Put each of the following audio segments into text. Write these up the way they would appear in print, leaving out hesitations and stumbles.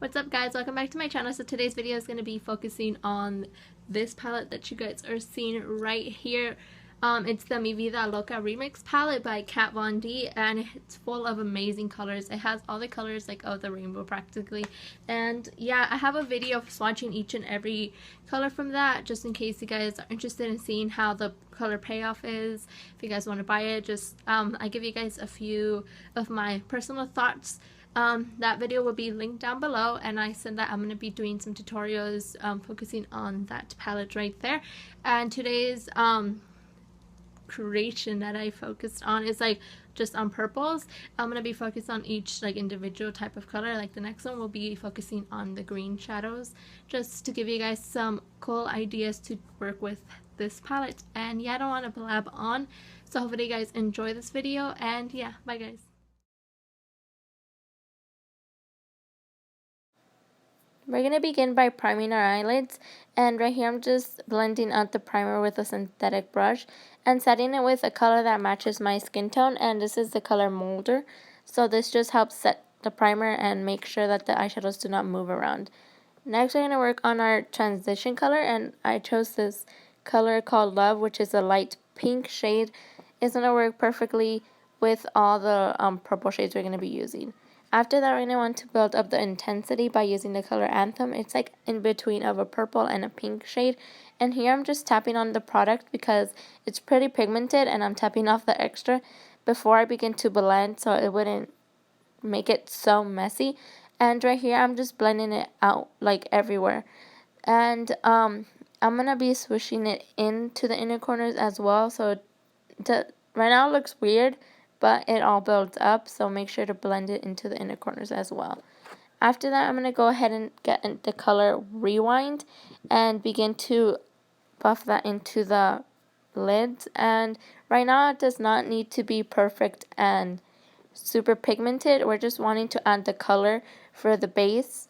What's up, guys? Welcome back to my channel. So today's video is going to be focusing on this palette that you guys are seeing right here. It's the Vida Loca remix palette by Kat Von D, and it's full of amazing colors. It has all the colors like of the rainbow practically, and yeah, I have a video of swatching each and every color from that, just in case you guys are interested in seeing how the color payoff is. If you guys want to buy it, just I give you guys a few of my personal thoughts. That video will be linked down below, and I said that I'm going to be doing some tutorials focusing on that palette right there. And today's creation that I focused on is like just on purples. I'm going to be focused on each like individual type of color. Like the next one will be focusing on the green shadows, just to give you guys some cool ideas to work with this palette. And yeah, I don't want to blab on, so hopefully you guys enjoy this video, and yeah, bye guys. We're going to begin by priming our eyelids, and right here I'm just blending out the primer with a synthetic brush and setting it with a color that matches my skin tone, and this is the color Molder. So this just helps set the primer and make sure that the eyeshadows do not move around. Next we're going to work on our transition color, and I chose this color called Love, which is a light pink shade. It's going to work perfectly with all the purple shades we're going to be using. After that, we're going to want to build up the intensity by using the color Anthem. It's like in between of a purple and a pink shade. And here I'm just tapping on the product because it's pretty pigmented, and I'm tapping off the extra before I begin to blend so it wouldn't make it so messy. And right here, I'm just blending it out like everywhere. And I'm going to be swishing it into the inner corners as well. So right now it looks weird, but it all builds up, so make sure to blend it into the inner corners as well. After that, I'm going to go ahead and get the color Rewind and begin to buff that into the lids. And right now it does not need to be perfect and super pigmented. We're just wanting to add the color for the base.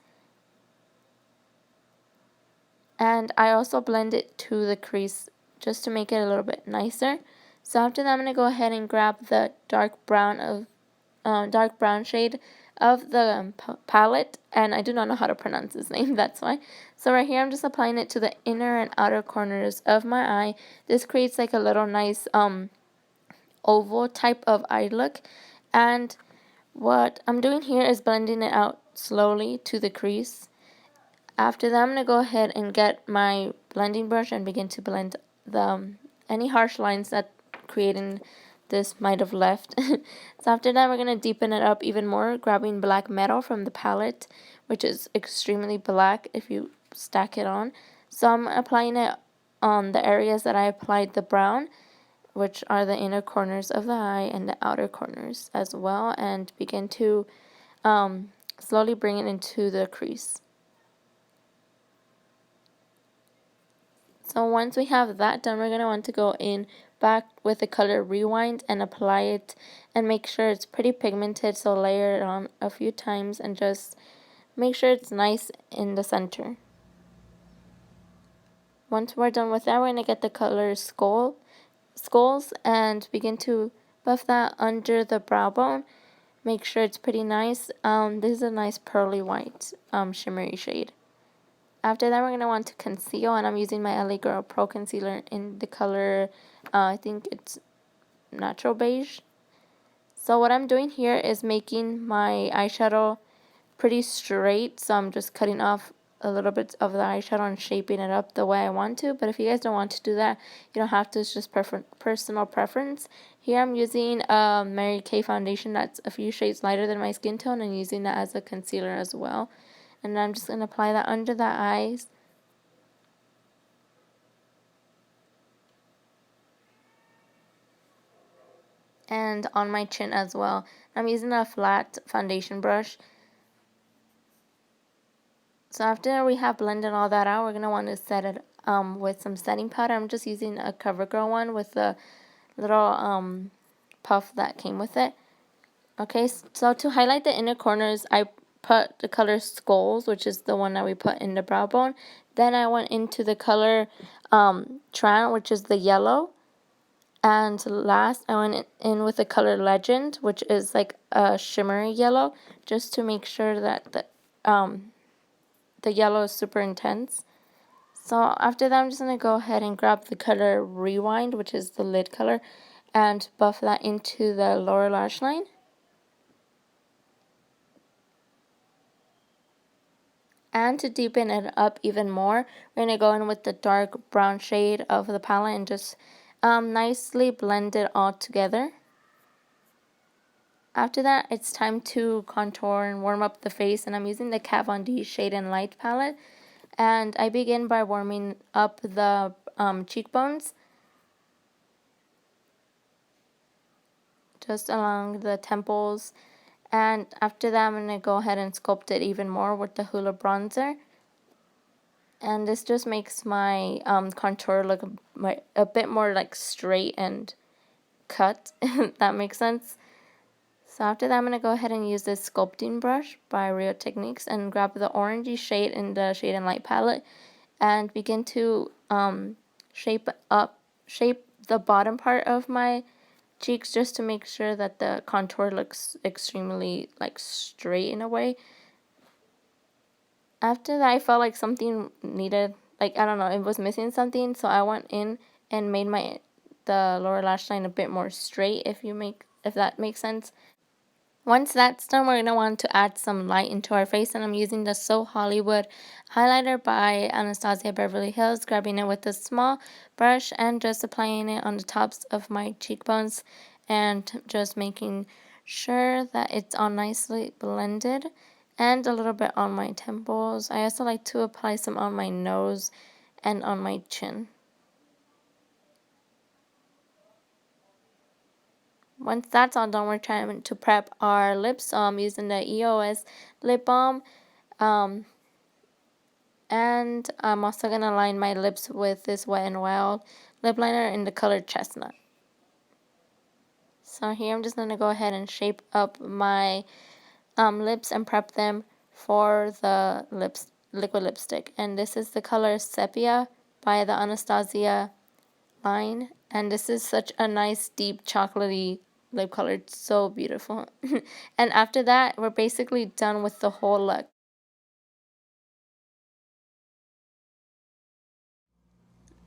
And I also blend it to the crease just to make it a little bit nicer. So after that, I'm going to go ahead and grab the dark brown shade of the palette, and I do not know how to pronounce his name, that's why. So right here, I'm just applying it to the inner and outer corners of my eye. This creates like a little nice oval type of eye look, and what I'm doing here is blending it out slowly to the crease. After that, I'm going to go ahead and get my blending brush and begin to blend any harsh lines that creating this might have left. So after that, we're going to deepen it up even more, grabbing Black Metal from the palette, which is extremely black if you stack it on. So I'm applying it on the areas that I applied the brown, which are the inner corners of the eye and the outer corners as well, and begin to slowly bring it into the crease. So once we have that done, we're going to want to go in back with the color Rewind and apply it and make sure it's pretty pigmented. So layer it on a few times and just make sure it's nice in the center. Once we're done with that, we're going to get the color Skulls and begin to buff that under the brow bone. Make sure it's pretty nice. This is a nice pearly white shimmery shade. After that, we're going to want to conceal, and I'm using my LA Girl Pro Concealer in the color, I think it's Natural Beige. So what I'm doing here is making my eyeshadow pretty straight, so I'm just cutting off a little bit of the eyeshadow and shaping it up the way I want to. But if you guys don't want to do that, you don't have to. It's just personal preference. Here I'm using Mary Kay foundation that's a few shades lighter than my skin tone, and using that as a concealer as well. And I'm just going to apply that under the eyes. And on my chin as well. I'm using a flat foundation brush. So after we have blended all that out, we're going to want to set it with some setting powder. I'm just using a CoverGirl one with the little puff that came with it. Okay, so to highlight the inner corners, I put the color Skulls, which is the one that we put in the brow bone. Then I went into the color Tran, which is the yellow. And last, I went in with the color Legend, which is like a shimmery yellow, just to make sure that the the yellow is super intense. So after that, I'm just going to go ahead and grab the color Rewind, which is the lid color, and buff that into the lower lash line. And to deepen it up even more, we're going to go in with the dark brown shade of the palette and just nicely blend it all together. After that, it's time to contour and warm up the face, and I'm using the Kat Von D Shade and Light palette. And I begin by warming up the cheekbones, just along the temples. And after that, I'm going to go ahead and sculpt it even more with the Hoola bronzer. And this just makes my contour look a bit more like straight and cut, if that makes sense. So after that, I'm going to go ahead and use this sculpting brush by Rio Techniques and grab the orangey shade in the Shade and Light palette and begin to shape the bottom part of my cheeks just to make sure that the contour looks extremely like straight in a way. After that, I felt like something needed, like, I don't know, it was missing something, so I went in and made the lower lash line a bit more straight, if that makes sense. Once that's done, we're going to want to add some light into our face, and I'm using the So Hollywood highlighter by Anastasia Beverly Hills, grabbing it with a small brush and just applying it on the tops of my cheekbones and just making sure that it's all nicely blended, and a little bit on my temples. I also like to apply some on my nose and on my chin. Once that's all done, we're trying to prep our lips. So I'm using the EOS lip balm. And I'm also going to line my lips with this Wet n Wild lip liner in the color Chestnut. So here I'm just going to go ahead and shape up my lips and prep them for the liquid lipstick. And this is the color Sepia by the Anastasia line. And this is such a nice deep chocolatey lip color. It's so beautiful. And after that, we're basically done with the whole look.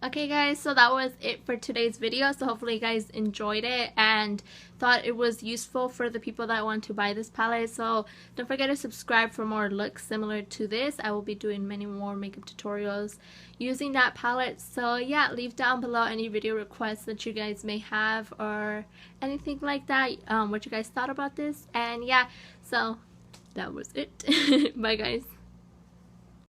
Okay guys, so that was it for today's video. So hopefully you guys enjoyed it and thought it was useful for the people that want to buy this palette. So don't forget to subscribe for more looks similar to this. I will be doing many more makeup tutorials using that palette. So yeah, leave down below any video requests that you guys may have or anything like that, what you guys thought about this. And yeah, so that was it. Bye guys.